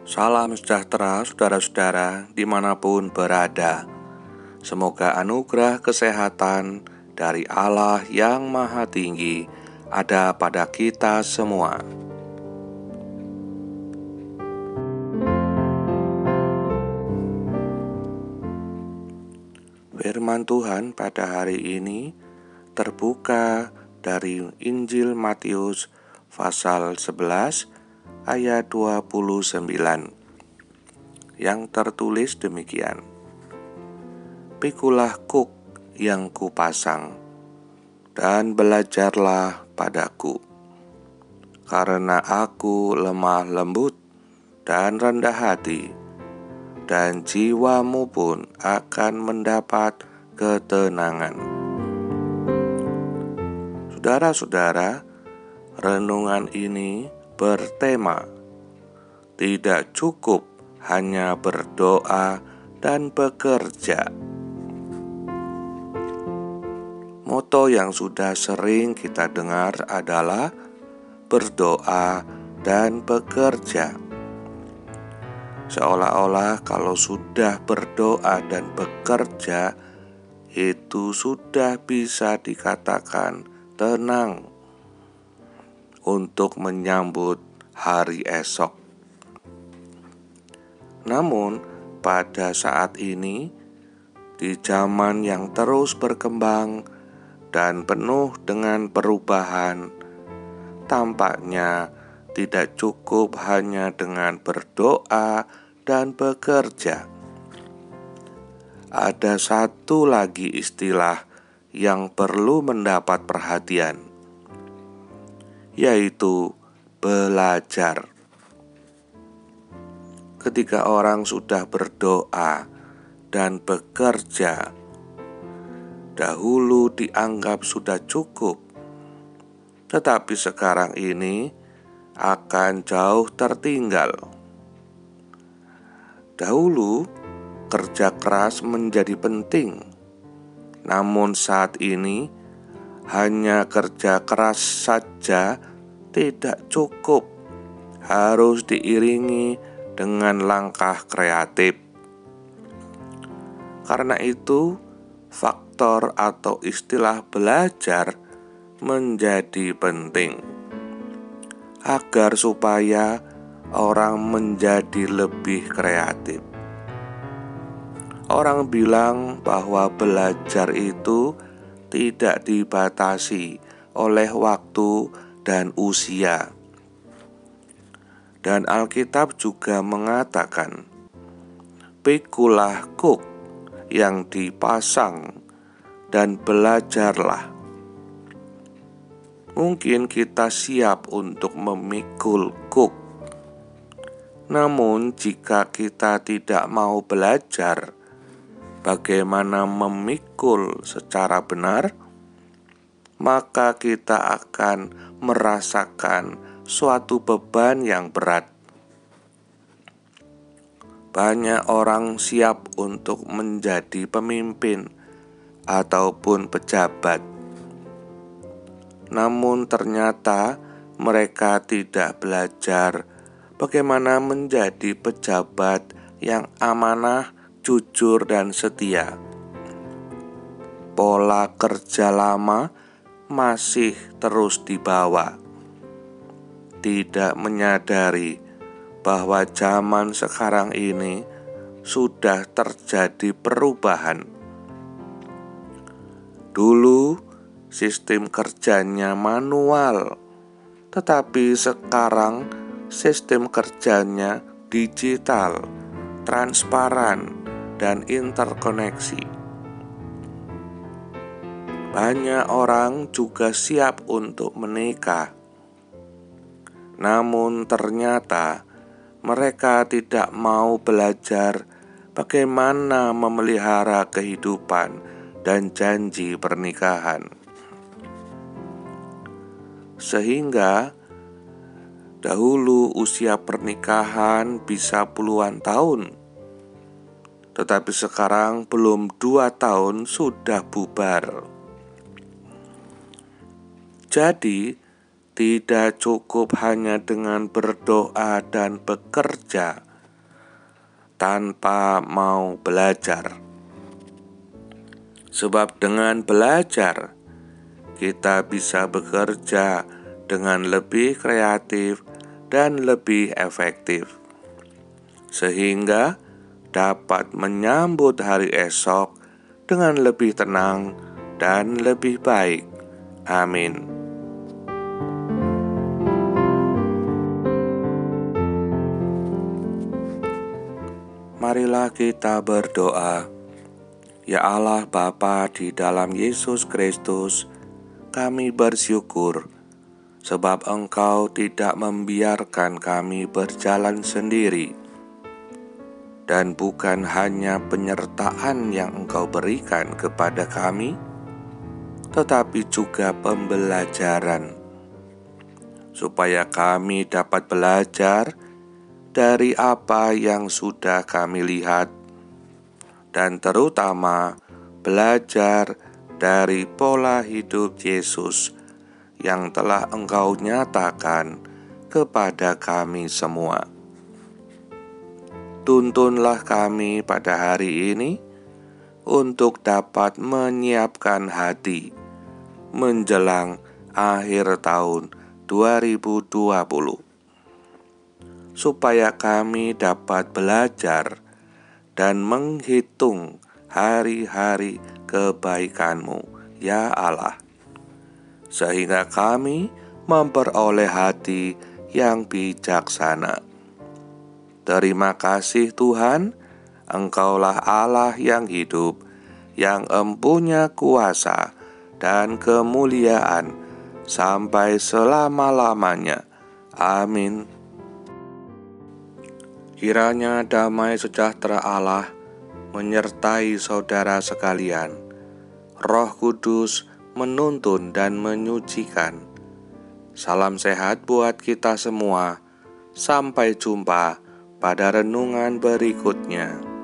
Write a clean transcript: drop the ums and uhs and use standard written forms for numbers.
Salam sejahtera saudara-saudara dimanapun berada. Semoga anugerah kesehatan dari Allah yang Maha Tinggi ada pada kita semua. Firman Tuhan pada hari ini terbuka dari Injil Matius pasal 11 ayat 29 yang tertulis demikian. Pikulah kuk yang kupasang dan belajarlah padaku, karena aku lemah lembut dan rendah hati, dan jiwamu pun akan mendapat ketenangan. Saudara-saudara, renungan ini bertema tidak cukup hanya berdoa dan bekerja. Moto yang sudah sering kita dengar adalah berdoa dan bekerja. Seolah-olah kalau sudah berdoa dan bekerja, itu sudah bisa dikatakan tenang untuk menyambut hari esok. Namun, pada saat ini, di zaman yang terus berkembang dan penuh dengan perubahan, tampaknya tidak cukup hanya dengan berdoa dan bekerja. Ada satu lagi istilah yang perlu mendapat perhatian, yaitu belajar. Ketika orang sudah berdoa dan bekerja, dahulu dianggap sudah cukup, tetapi sekarang ini akan jauh tertinggal. Dahulu, kerja keras menjadi penting, namun saat ini hanya kerja keras saja tidak cukup, harus diiringi dengan langkah kreatif. Karena itu, faktor atau istilah belajar menjadi penting agar supaya orang menjadi lebih kreatif. Orang bilang bahwa belajar itu tidak dibatasi oleh waktu dan usia. Dan Alkitab juga mengatakan, pikulah kuk yang dipasang dan belajarlah. Mungkin kita siap untuk memikul kuk. Namun jika kita tidak mau belajar bagaimana memikul secara benar, maka kita akan merasakan suatu beban yang berat. Banyak orang siap untuk menjadi pemimpin ataupun pejabat, namun ternyata mereka tidak belajar bagaimana menjadi pejabat yang amanah, jujur, dan setia. Pola kerja lama masih terus dibawa, tidak menyadari bahwa zaman sekarang ini sudah terjadi perubahan. Dulu sistem kerjanya manual, tetapi sekarang sistem kerjanya digital, transparan, dan interkoneksi. Banyak orang juga siap untuk menikah, namun ternyata mereka tidak mau belajar bagaimana memelihara kehidupan dan janji pernikahan. Sehingga dahulu usia pernikahan bisa puluhan tahun, tetapi sekarang belum 2 tahun sudah bubar. Jadi tidak cukup hanya dengan berdoa dan bekerja, tanpa mau belajar. Sebab dengan belajar, kita bisa bekerja dengan lebih kreatif dan lebih efektif, sehingga dapat menyambut hari esok dengan lebih tenang dan lebih baik. Amin. Marilah kita berdoa. Ya Allah Bapa di dalam Yesus Kristus, kami bersyukur sebab Engkau tidak membiarkan kami berjalan sendiri, dan bukan hanya penyertaan yang Engkau berikan kepada kami, tetapi juga pembelajaran, supaya kami dapat belajar dari apa yang sudah kami lihat, dan terutama belajar dari pola hidup Yesus yang telah Engkau nyatakan kepada kami semua. Tuntunlah kami pada hari ini untuk dapat menyiapkan hati menjelang akhir tahun 2020, supaya kami dapat belajar dan menghitung hari-hari kebaikan-Mu, ya Allah, sehingga kami memperoleh hati yang bijaksana. Terima kasih Tuhan, Engkaulah Allah yang hidup, yang empunya kuasa dan kemuliaan sampai selama-lamanya. Amin. Kiranya damai sejahtera Allah menyertai saudara sekalian. Roh Kudus menuntun dan menyucikan. Salam sehat buat kita semua. Sampai jumpa pada renungan berikutnya.